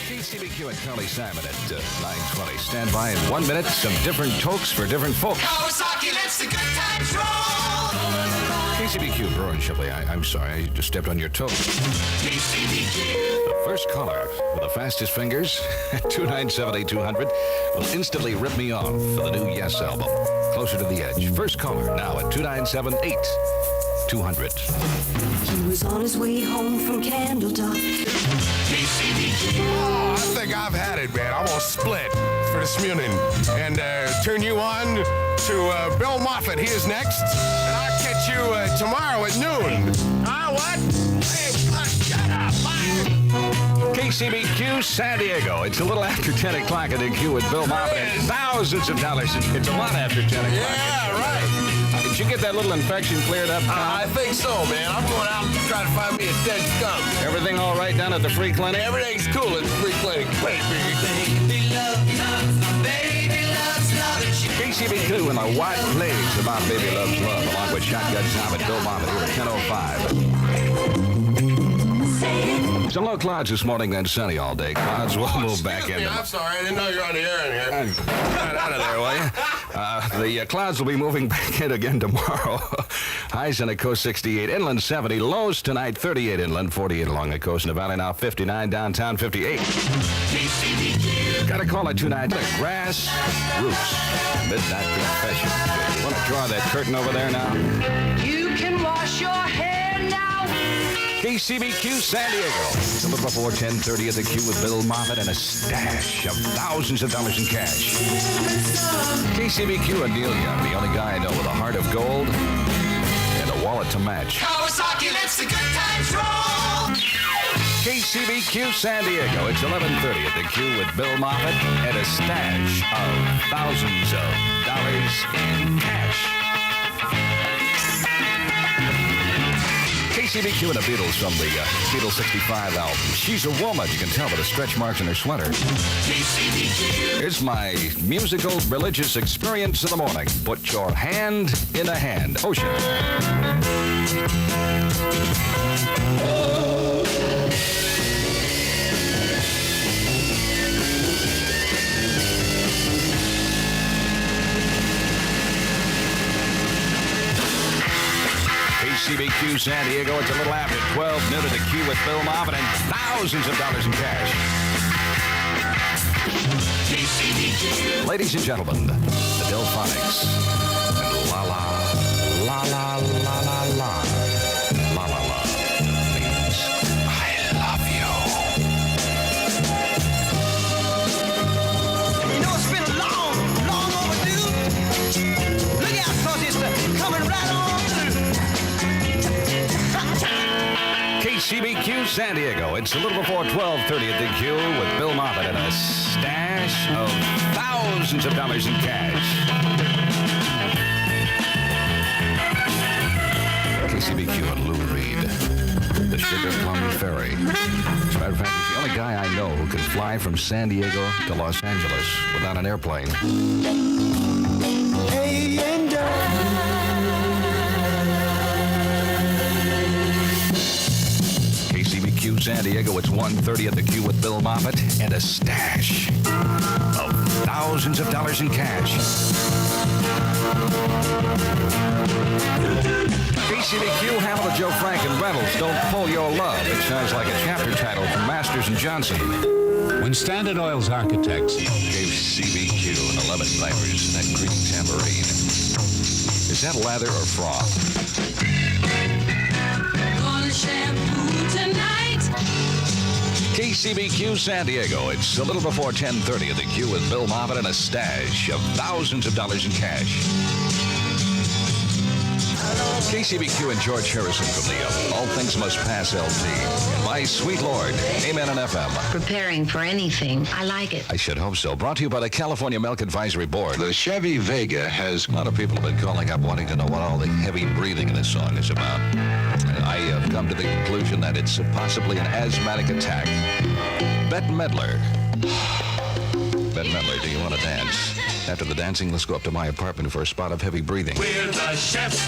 KCBQ and Carly Simon at 9:20. Stand by in 1 minute. Some different tokes for different folks. Kawasaki lets the good times roll. KCBQ, Brewer and Shipley. I'm sorry, I just stepped on your toe. KCBQ. The first caller with the fastest fingers, 297-8200, will instantly rip me off for the new Yes album, Closer to the Edge. First caller now at 297-8200. He was on his way home from Candletop. KCBQ. Oh, I think I've had it, man. I'm gonna split for this morning and turn you on to Bill Moffitt. He is next, and I'll catch you tomorrow at noon. What? Hey, shut up, KCBQ San Diego. It's a little after 10 o'clock at the Q with Bill Moffitt and thousands of dollars. It's a lot after 10 o'clock. Yeah, right. Did you get that little infection cleared up? I think so, man. I'm going out to try to find me a dead skunk. Everything all right down at the free clinic? Everything's cool at the free clinic. Wait, Baby loves love. KCBQ and the White Plagues about Baby Loves Love, along with Shotgun Tom and Bill Moffitt here at 10:05. Some low clouds this morning, then sunny all day. Clouds will move back in. I'm sorry. I didn't know you were on the air in here. Get out of there, will you? The clouds will be moving back in again tomorrow. Highs on the coast 68, inland 70, lows tonight 38 inland, 48 along the coast in the valley now 59, downtown 58. Got a call at 290, Grass Roots, Midnight Confession. You want to draw that curtain over there now? You can wash your hair now. KCBQ San Diego. It's a little before 10:30 at the Q with Bill Moffitt and a stash of thousands of dollars in cash. KCBQ and Neil Young, the only guy I know with a heart of gold and a wallet to match. Kawasaki lets the good times roll. KCBQ San Diego. It's 11:30 at the Q with Bill Moffitt and a stash of thousands of dollars in cash. KCBQ and the Beatles from the Beatles 65 album. She's a woman. You can tell by the stretch marks in her sweater. KCBQ. Here's my musical religious experience of the morning. Put your hand in a hand. Ocean. KCBQ San Diego. It's a little after 12 noon at the Q with Bill Moffitt and thousands of dollars in cash. KCBQ. Ladies and gentlemen, the Delphonics. And la la, la la, la la la, la la la means I love you. You know, it's been a long overdue. Look out, cause it's coming right on through. KCBQ San Diego. It's a little before 12:30 at the Q with Bill Moffitt and a stash of thousands of dollars in cash. KCBQ and Lou Reed, the Sugar Plum Ferry. As a matter of fact, he's the only guy I know who can fly from San Diego to Los Angeles without an airplane. KCBQ San Diego, it's 1:30 at the Q with Bill Moffitt and a stash of thousands of dollars in cash. KCBQ, Hamilton, Joe Frank, and Reynolds, Don't Pull Your Love. It sounds like a chapter title from Masters and Johnson. When Standard Oil's architects Gave CBQ and 11 pipers that Greek tambourine. Is that lather or froth? Gonna shampoo tonight. KCBQ San Diego. It's a little before 10:30 at the Q with Bill Moffitt and a stash of thousands of dollars in cash. KCBQ and George Harrison from the All Things Must Pass LP. My Sweet Lord, Amen and FM. Preparing for anything. I like it. I should hope so. Brought to you by the California Milk Advisory Board. The Chevy Vega has... A lot of people have been calling up wanting to know what all the heavy breathing in this song is about. And I have come to the conclusion that it's possibly an asthmatic attack. Bette Midler. bed memory. Do you want to dance? After the dancing, let's go up to my apartment for a spot of heavy breathing. We're the chefs.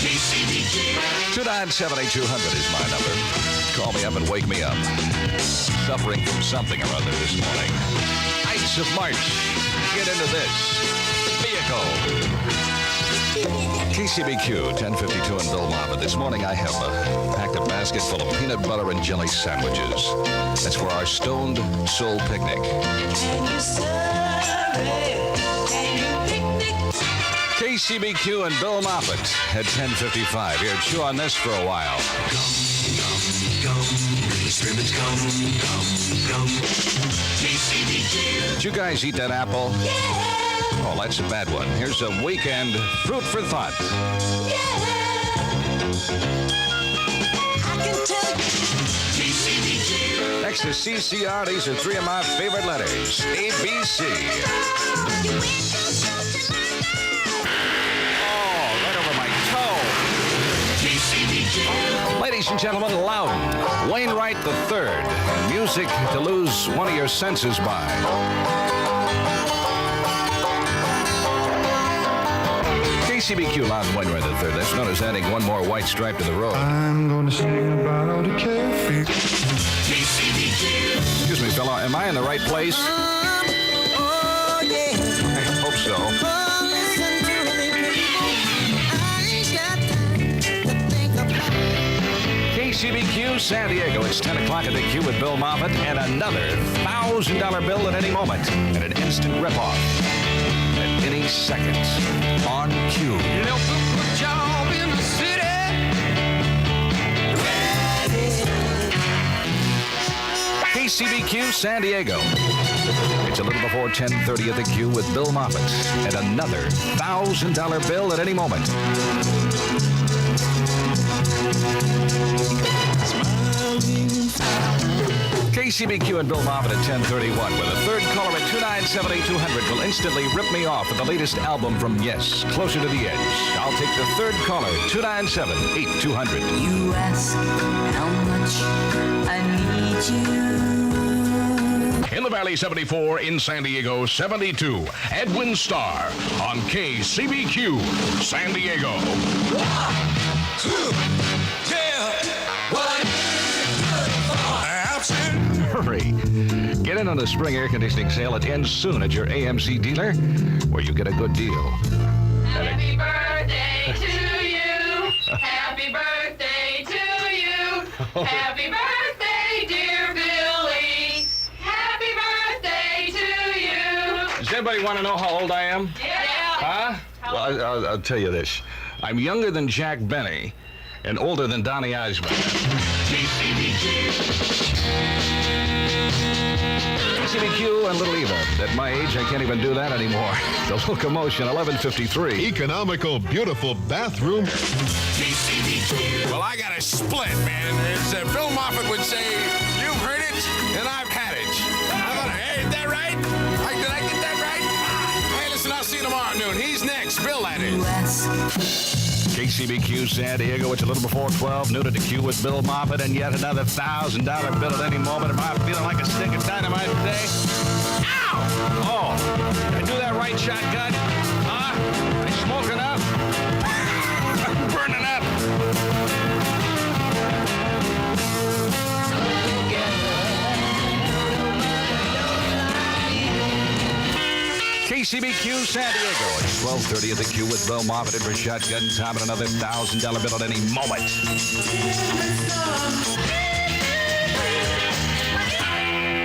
KCBQ. 297-8200 is my number. Call me up and wake me up. Suffering from something or other this morning. Ice of March. Get into this. Vehicle. KCBQ 1052 and Bill Moffitt. This morning I have packed a basket full of peanut butter and jelly sandwiches. That's for our Stoned Soul Picnic. KCBQ and Bill Moffitt at 10:55. Here, chew on this for a while. KCBQ. Did you guys eat that apple? Oh, that's a bad one. Here's a weekend fruit for thought. KCBQ. Next to CCR, these are three of my favorite letters. ABC. Oh, right over my toe. KCBQ. Ladies and gentlemen, Loudon, Wainwright III. Music to lose one of your senses by. KCBQ, Loudon, Wainwright III. That's known as adding one more white stripe to the road. I'm gonna sing about a cafe. KCBQ. Excuse me, fella, am I in the right place? Oh, yeah. I hope so. Oh, listen to me, people. I ain't got time to think about KCBQ, San Diego. It's 10 o'clock at the Q with Bill Moffitt and another $1,000 bill at any moment and an instant ripoff at any second on Q. good job in the city. KCBQ, San Diego. It's a little before 10:30 at the Q with Bill Moffitt and another $1,000 bill at any moment. KCBQ and Bill Moffitt at 10:31 with a third caller at 297-8200 will instantly rip me off with the latest album from Yes, Closer to the Edge. I'll take the third caller at 297-8200. You ask how much I need you. In the Valley 74, in San Diego 72, Edwin Starr on KCBQ, San Diego. Hurry. Get in on the spring air conditioning sale. It ends soon at your AMC dealer, where you get a good deal. Happy birthday to you. Happy birthday to you. Happy birthday, dear Billy. Happy birthday to you. Does anybody want to know how old I am? Yeah. Huh? Well, I'll tell you this. I'm younger than Jack Benny and older than Donny Osmond. KCBQ and Little Eva. At my age, I can't even do that anymore. The Locomotion, 11:53. Economical, beautiful bathroom. Well, I got a split, man. As Bill Moffitt would say, you've heard it, and I've had it. I thought, hey, is that right? Did I get that right? Hey, listen, I'll see you tomorrow at noon. He's next. Bill, that is. KCBQ San Diego, it's a little before 12. Noon at the Q with Bill Moffitt, and yet another $1,000 bill at any moment. Am I feeling like a stick of dynamite today? Ow! Oh, did I do that right, shotgun? Huh? I smoking up? I'm burning up. KCBQ San Diego. It's 12:30 at the Q with Bill Moffitt for Shotgun Time and another $1,000 bill at any moment.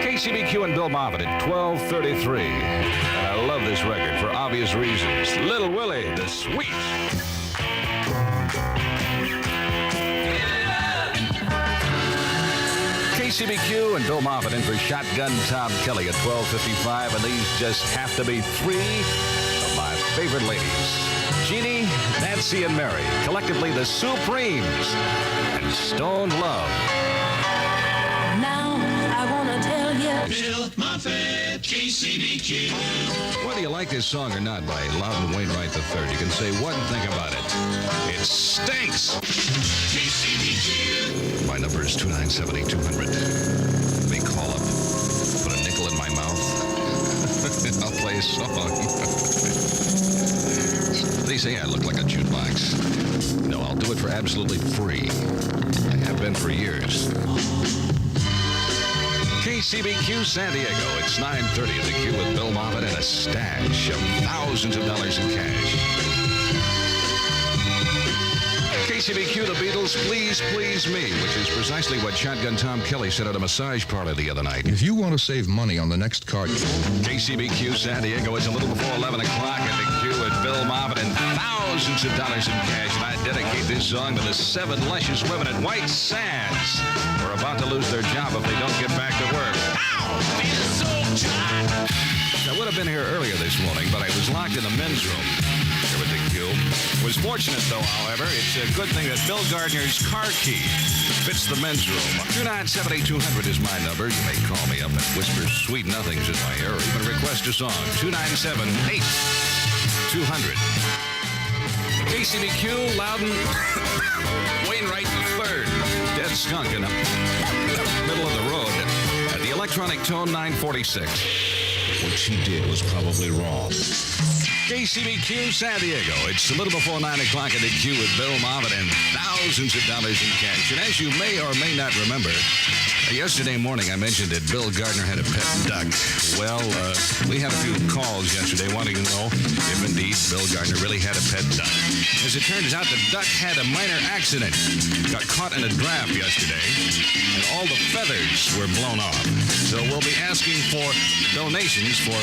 KCBQ and Bill Moffitt at 12:33. And I love this record for obvious reasons. Little Willie, the Sweet. KCBQ and Bill Moffitt in for Shotgun Tom Kelly at 12:55, and these just have to be three of my favorite ladies. Jeannie, Nancy, and Mary, collectively the Supremes, and Stone Love. Now I wanna tell you. Bill Moffitt, KCBQ. Whether you like this song or not by Loudon Wainwright III, you can say one thing about it. It stinks. KCBQ. My number is 297-8200. Let me call up, put a nickel in my mouth. his song. They say I look like a jukebox. No, I'll do it for absolutely free. I have been for years. KCBQ San Diego. It's 9:30 at the Q with Bill Moffitt and a stash of thousands of dollars in cash. KCBQ, the Beatles, Please Please Me, which is precisely what Shotgun Tom Kelly said at a massage parlor the other night. If you want to save money on the next car... KCBQ San Diego, it's a little before 11 o'clock at the Q with Bill Moffitt and thousands of dollars in cash. And I dedicate this song to the 7 luscious women at White Sands who are about to lose their job if they don't get back to work. I would have been here earlier this morning, but I was locked in the men's room here at the Q. Was fortunate, though, however. It's a good thing that Bill Gardner's car key fits the men's room. 297-8200 is my number. You may call me up and whisper sweet nothings in my ear or even request a song. 297-8200. KCBQ, Loudon, Wainwright III. Dead skunk in the middle of the road at the electronic tone 946. What she did was probably wrong. KCBQ San Diego. It's a little before 9 o'clock at the Q with Bill Moffitt and thousands of dollars in cash. And as you may or may not remember, yesterday morning I mentioned that Bill Gardner had a pet duck. Well, we had a few calls yesterday wanting to know if indeed Bill Gardner really had a pet duck. As it turns out, the duck had a minor accident. Got caught in a draft yesterday, and all the feathers were blown off. So we'll be asking for donations for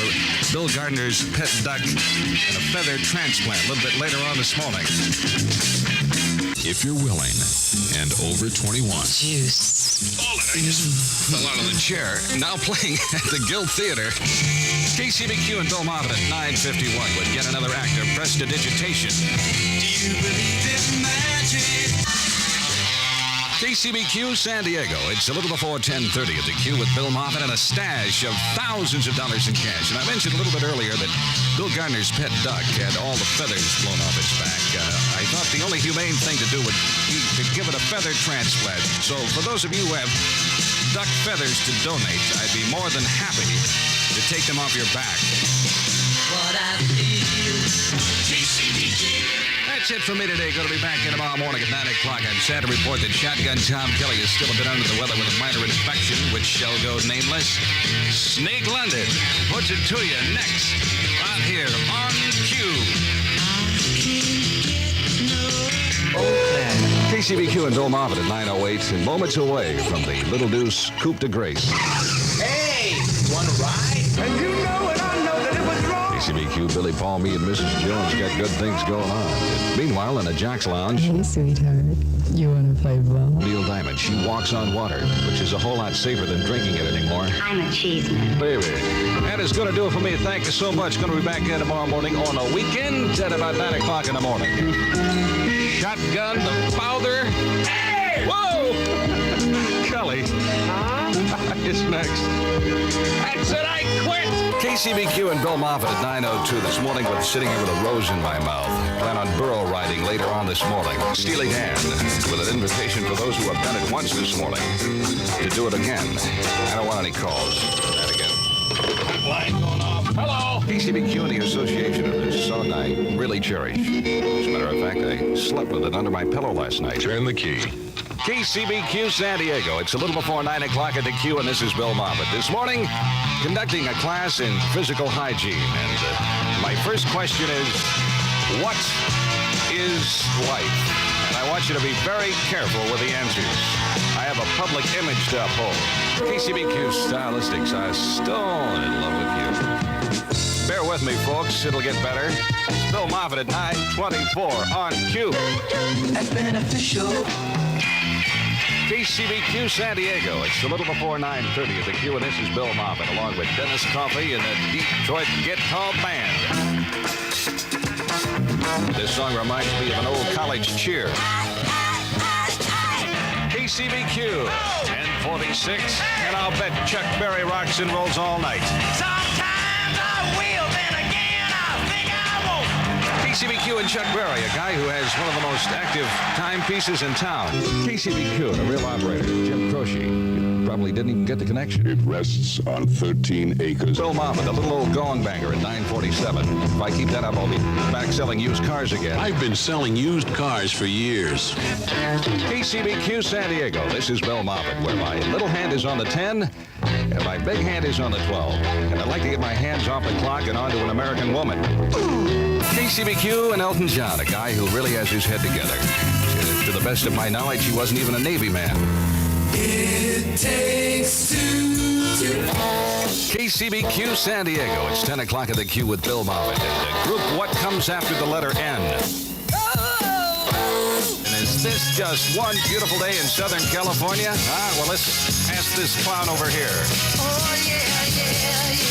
Bill Gardner's pet duck and a feather transplant a little bit later on this morning. If you're willing and over 21. Juice. Oh, I just fell out of the chair. Now playing at the Guild Theater. KCBQ and Bill Moffitt at 9:51 with yet another act of prestidigitation. Do you believe in magic? KCBQ San Diego. It's a little before 10:30 at the Q with Bill Moffitt and a stash of thousands of dollars in cash. And I mentioned a little bit earlier that Bill Gardner's pet duck had all the feathers blown off its back. I thought the only humane thing to do would be to give it a feather transplant. So for those of you who have duck feathers to donate, I'd be more than happy to take them off your back. What I feel. KCBQ. That's it for me today. Going to be back in tomorrow morning at 9 o'clock. I'm sad to report that Shotgun Tom Kelly is still a bit under the weather with a minor infection, which shall go nameless. Snake London puts it to you next, right here on Q. KCBQ and Bill Moffitt at 9:08, and moments away from the Little Deuce Coupe de Grace. Hey, wanna ride? And you know and I know that it was wrong. KCBQ, Billy Paul, me, and Mrs. Jones got good things going on. Meanwhile, in the Jack's Lounge, Hey, sweetheart. You want to play ball? Neil Diamond, she walks on water, which is a whole lot safer than drinking it anymore. I'm a cheeseman. Baby. That is going to do it for me. Thank you so much. Going to be back here tomorrow morning on a weekend at about 9 o'clock in the morning. Shotgun the powder. Hey! Whoa! Kelly. It's next. That's it. I quit. KCBQ and Bill Moffitt at 9:02 this morning with sitting here with a rose in my mouth. Plan on burro riding later on this morning. Steely Dan with an invitation for those who have done it once this morning to do it again. I don't want any calls. That again. Line going off. Hello. KCBQ and the association of this song I really cherish. As a matter of fact, I slept with it under my pillow last night. Turn the key. KCBQ San Diego. It's a little before 9 o'clock at the Q, and this is Bill Moffitt. This morning, conducting a class in physical hygiene. And my first question is, what is life? And I want you to be very careful with the answers. I have a public image to uphold. KCBQ Stylistics, I'm still in love with you. Bear with me, folks. It'll get better. It's Bill Moffitt at 9:24 on Q. That's beneficial. KCBQ San Diego. It's a little before 9:30 at the Q, and this is Bill Moffitt, along with Dennis Coffey and the Detroit Guitar Band. This song reminds me of an old college cheer. KCBQ, 10:46, and I'll bet Chuck Berry rocks and rolls all night. Sometimes I will, then again I think I won't. KCBQ and Chuck Berry, a guy who has one of the most active timepieces in town. KCBQ, the real operator, Jim Croce. You probably didn't even get the connection. It rests on 13 acres. Bill Moffitt, the little old gong banger at 947. If I keep that up, I'll be back selling used cars again. I've been selling used cars for years. KCBQ San Diego. This is Bill Moffitt, where my little hand is on the 10 and my big hand is on the 12. And I'd like to get my hands off the clock and onto an American woman. KCBQ and Elton John, a guy who really has his head together. To the best of my knowledge, he wasn't even a Navy man. It takes two to KCBQ San Diego. It's 10 o'clock at the Q with Bill Moffitt. And the group What Comes After the Letter N. And is this just one beautiful day in Southern California? Well, let's ask this clown over here. Oh, yeah, yeah, yeah.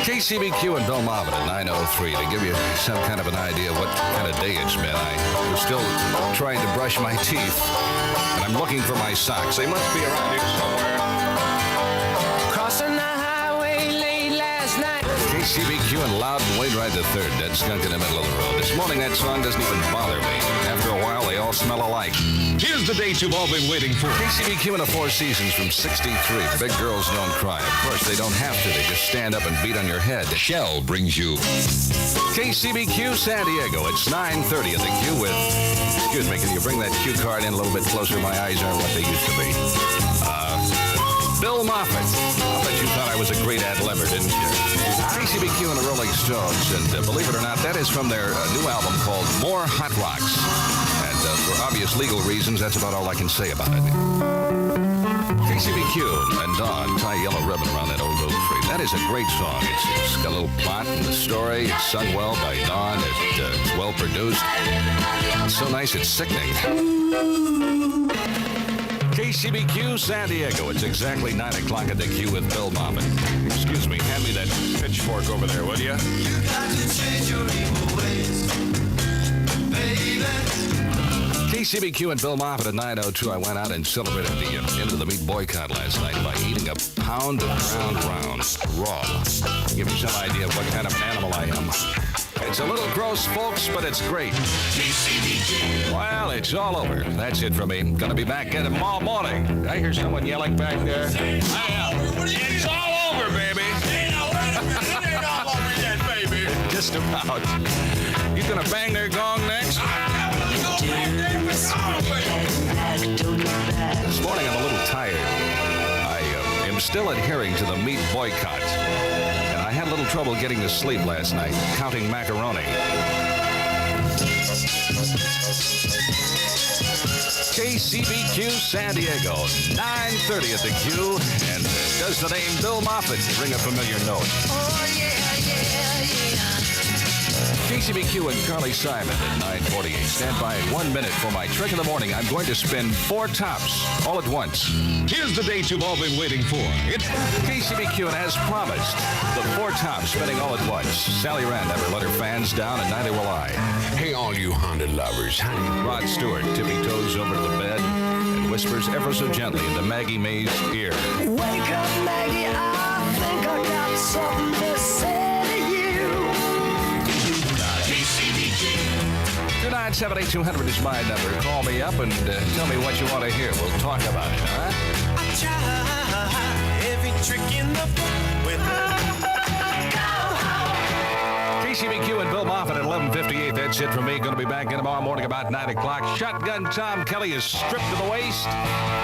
KCBQ and Bill Moffitt at 9:03 to give you some kind of an idea of what kind of day it's been. I was still trying to brush my teeth, and I'm looking for my socks. They must be around here somewhere. Crossing the highway late last night. KCBQ and Loud and Wainwright III, dead skunk in the middle of the road. This morning, that song doesn't even bother me. After a while, they all smell alike. Here's the date you've all been waiting for. KCBQ in the Four Seasons from 63. Big girls don't cry. Of course, they don't have to. They just stand up and beat on your head. Shell brings you KCBQ San Diego. It's 9:30 at the Q with... Excuse me, can you bring that Q card in a little bit closer? My eyes aren't what they used to be. Bill Moffitt. I bet you thought I was a great ad-libber, didn't you? KCBQ and the Rolling Stones. And believe it or not, that is from their new album called More Hot Rocks. And for obvious legal reasons, that's about all I can say about it. KCBQ and Dawn tie a yellow ribbon around that old oak tree. That is a great song. It's got a little plot and the story. It's sung well by Dawn. It's well produced. It's so nice, it's sickening. KCBQ San Diego. It's exactly 9 o'clock at the Q with Bill Moffitt. Excuse me, hand me that pitchfork over there, would you? You got to change your evil ways, baby. KCBQ and Bill Moffitt at 9:02. I went out and celebrated the end of the meat boycott last night by eating a pound of ground round raw. Give you some idea of what kind of animal I am. It's a little gross, folks, but it's great. Well, it's all over. That's it for me. Gonna be back in tomorrow morning. I hear someone yelling back there. It's all over, baby. It ain't all over yet, baby. Just about. You gonna bang their gong next? This morning I'm a little tired. I am still adhering to the meat boycott. And I had a little trouble getting to sleep last night, counting macaroni. KCBQ San Diego, 9:30 at the Q. And does the name Bill Moffitt ring a familiar note? Oh, yeah, yeah, yeah. KCBQ and Carly Simon at 9:48. Stand by 1 minute for my trick of the morning. I'm going to spin 4 tops all at once. Here's the date you've all been waiting for. It's KCBQ and as promised, the 4 tops spinning all at once. Sally Rand never let her fans down, and neither will I. Hey, all you Honda lovers. Rod Stewart tippy toes over to the bed and whispers ever so gently into Maggie May's ear. Wake up, Maggie, I think I got something to say to you. 297-8200 is my number. Call me up and tell me what you want to hear. We'll talk about it, all right? I try every trick in the book with KCBQ and Bill Moffitt at 11:58. That's it from me. Going to be back in tomorrow morning about 9 o'clock. Shotgun Tom Kelly is stripped to the waist,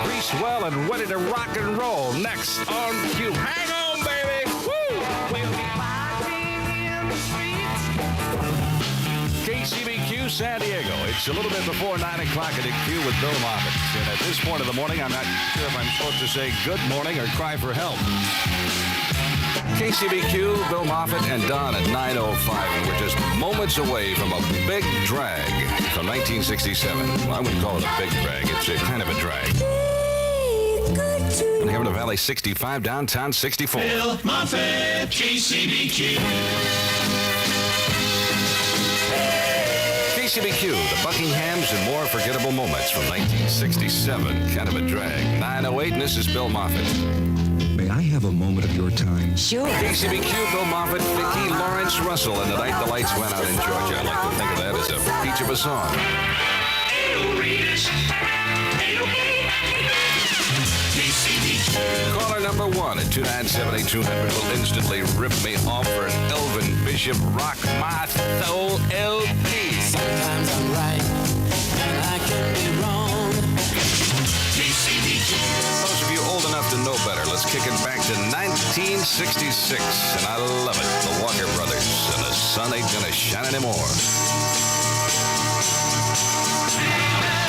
greased well, and ready to rock and roll. Next on Q. Hang on, baby! Woo! We'll be riding in the streets. KCBQ San Diego. It's a little bit before 9 o'clock at the Q with Bill Moffitt. And at this point of the morning, I'm not sure if I'm supposed to say good morning or cry for help. KCBQ, Bill Moffitt, and Don at 9:05. We're just moments away from a big drag from 1967. Well, I wouldn't call it a big drag. It's a kind of a drag. And here in the Valley, 65, downtown, 64. Bill Moffitt, KCBQ. KCBQ, the Buckinghams and more forgettable moments from 1967. Kind of a drag. 9:08, and this is Bill Moffitt. May I have a moment of your time? Sure. KCBQ, Bill Moffitt, Vicki Lawrence Russell, and the night the lights went out in Georgia. I like to think of that as a peach of a song. Hey, Readers. Hey, number one at 297-8200 will instantly rip me off for an Elvin Bishop Rock My Soul LP. Sometimes I'm right, and I can be wrong. KCBQ. Those of you old enough to know better, let's kick it back to 1966, and I love it. The Walker Brothers, and the sun ain't gonna shine anymore.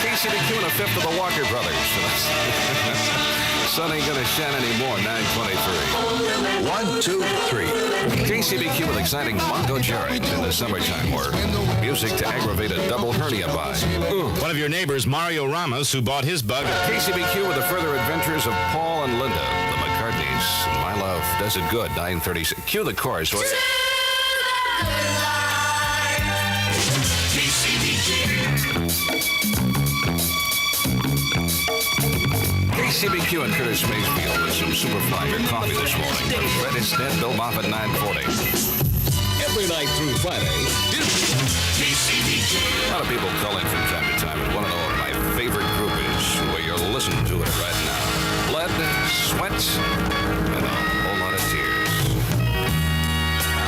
KCBQ and a fifth of the Walker Brothers. Sun ain't gonna shine anymore, 9:23. 1, 2, 3. KCBQ with exciting Mongo Jarrett in the summertime work. Music to aggravate a double hernia by. One of your neighbors, Mario Ramos, who bought his bug. KCBQ with the further adventures of Paul and Linda, the McCartneys. My love does it good, 9:36. Cue the chorus. KCBQ and Curtis Mayfield with some Superflyer coffee this morning. Fred Instead, Bill Moffitt, 9:40. Every night through Friday. A lot of people call in from time to time and want to know what my favorite group is. Well, you're listening to it right now. Blood, sweat, and a whole lot of tears. I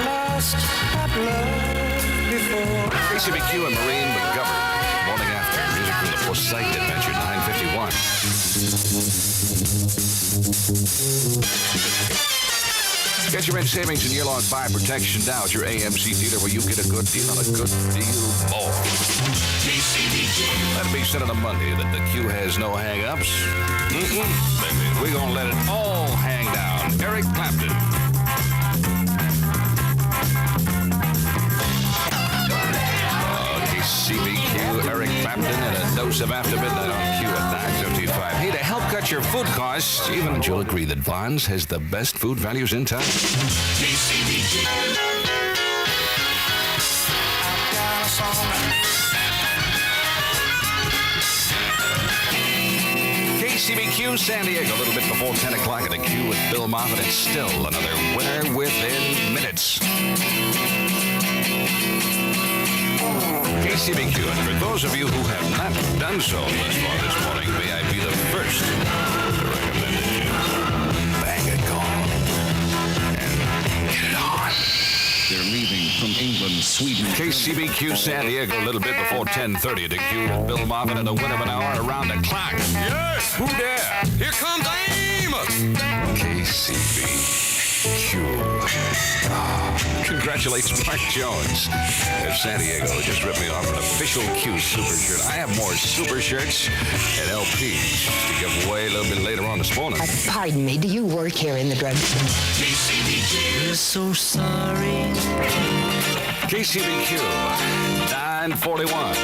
lost my blood before. KCBQ and Maureen McGovern. Morning after. Music from the Forsyth Adventure, 9:51. Get your rent savings and year-long fire protection now at your AMC theater where you get a good deal on a good deal more. Let it be said on a Monday that the Q has no hang-ups. Baby, we're going to let it all hang down. Eric Clapton. KCBQ, Eric Clapton, and a dose of After Midnight on Q at 9:55. Hey, to help cut your food costs, even you'll agree that Vons has the best food values in town. KCBQ. KCBQ San Diego, a little bit before 10 o'clock at the Q with Bill Moffitt. It's still another winner within minutes. KCBQ, and for those of you who have not done so thus far this morning, may I be the first to recommend that you bang a gong and get it on. They're leaving from England, Sweden. KCBQ San Diego, a little bit before 10:30 at the Q with Bill Moffitt and a winner of an hour around the clock. Yes, who dare? Here comes Amos! KCBQ. Congratulations, Mark Jones at San Diego. Just ripped me off an official Q super shirt. I have more super shirts and LPs to give away a little bit later on this morning. Pardon me, do you work here in the drugstore? We're so sorry. KCBQ, 9:41.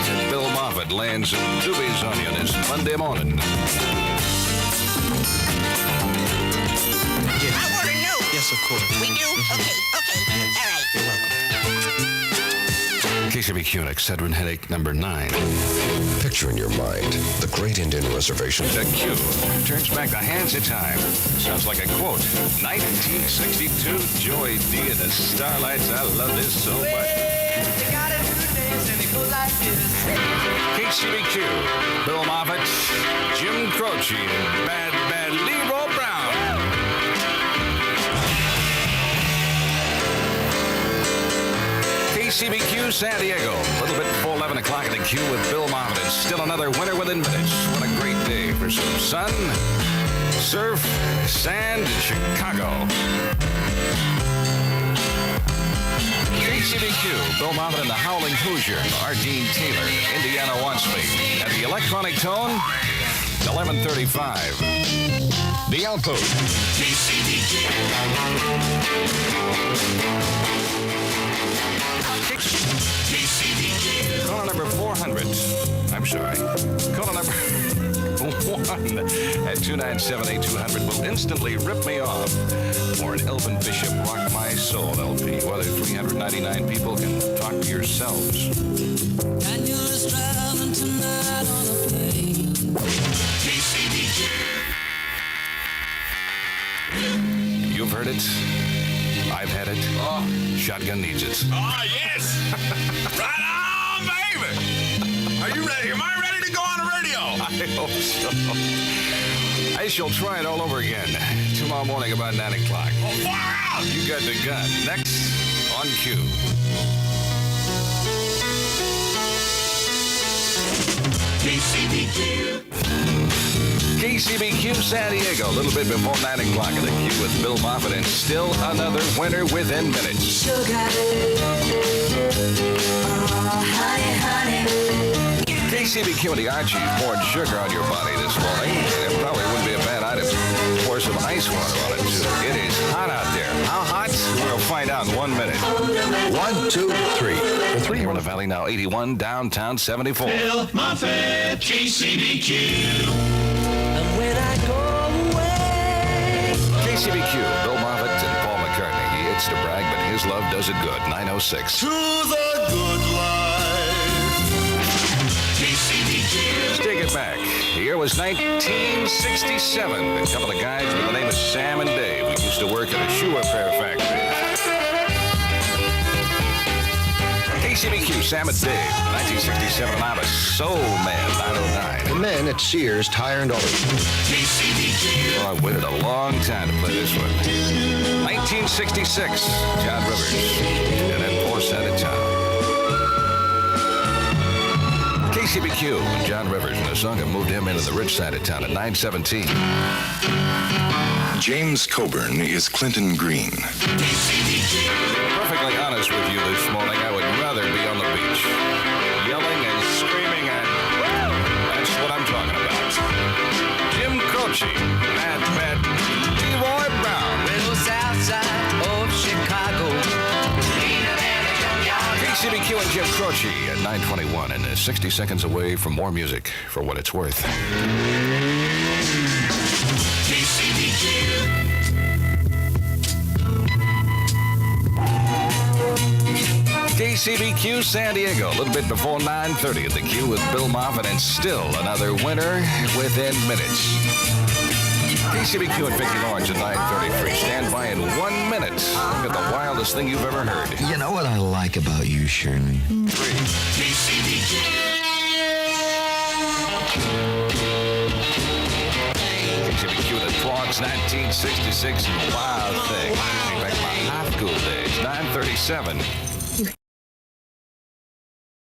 And Bill Moffitt laying some doobies on you this Monday morning. I want to know. Yes, of course. We do? Okay. All right. You're welcome. KCBQ and Excedrin headache number 9. Picture in your mind the Great Indian Reservation. The Q turns back the hands of time. Sounds like a quote. 1962, Joey D and the Starlights. I love this so much. KCBQ, Bill Moffitt, Jim Croce, and Bad Leroy Brown. KCBQ San Diego, a little bit before 11 o'clock at the Q with Bill Moffitt. It's still another winner within minutes. What a great day for some sun, surf, sand in Chicago. KCBQ, Bill Moffitt and the Howling Hoosier, R. Dean Taylor, Indiana Wants Me. At the electronic tone, 11:35. The Outpost. KCBQ. Caller number 400. I'm sorry. Caller number 1 at 297-8200 will instantly rip me off for an Elvin Bishop Rock My Soul LP. Whether 399 people can talk to yourselves. And you're just driving tonight on a plane. KCBQ. You've heard it. I've had it. Shotgun needs it. Oh, yes. Right on, baby. Are you ready? Am I ready to go on the radio? I hope so. I I shall try it all over again tomorrow morning about 9 o'clock. Far out! You got the gun. Next on cue. KCBQ San Diego, a little bit before 9 o'clock in the queue with Bill Moffitt, and still another winner within minutes. Sugar. Oh, honey, honey. KCBQ and the Archies poured sugar on your body this morning, and it probably wouldn't be a bad idea to pour some ice water on it, too. It is hot out there. How hot? We'll find out in 1 minute. 1, 2, 3. The three Here in the Valley now 81, downtown 74. Bill Moffitt, KCBQ. And when I go away. KCBQ, Bill Moffitt and Paul McCartney. He hits to brag, but his love does it good. 906. To the good life. KCBQ. Let's take it back. The year was 1967. A couple of guys with the name of Sam and Dave who used to work at a shoe repair factory. KCBQ, Sam and Dave, 1967. I'm a Soul Man, 909. The men at Sears Tire and Auto. KCBQ. Oh, I waited a long time to play this one. 1966, John Rivers, and then Force out of town. KCBQ, John Rivers, and a song that moved him into the rich side of town at 917. James Coburn is Clinton Green. Perfectly honest with you this morning, I would rather be on the beach, yelling and screaming, and that's what I'm talking about. Jim Croce, Bad Leroy Brown. Little south side of Chicago. KCBQ and Jim Croce at 9:21 and 60 seconds away from more music for what it's worth. KCBQ San Diego, a little bit before 9:30 at the queue with Bill Moffitt, and still another winner within minutes. KCBQ and Vicki Lawrence at 9:33. Stand by in 1 minute. Look at the wildest thing you've ever heard. You know what I like about you, Shirley? 3. KCBQ the Clogs, 1966. Wild thing. Bring back my high school days. 9:37.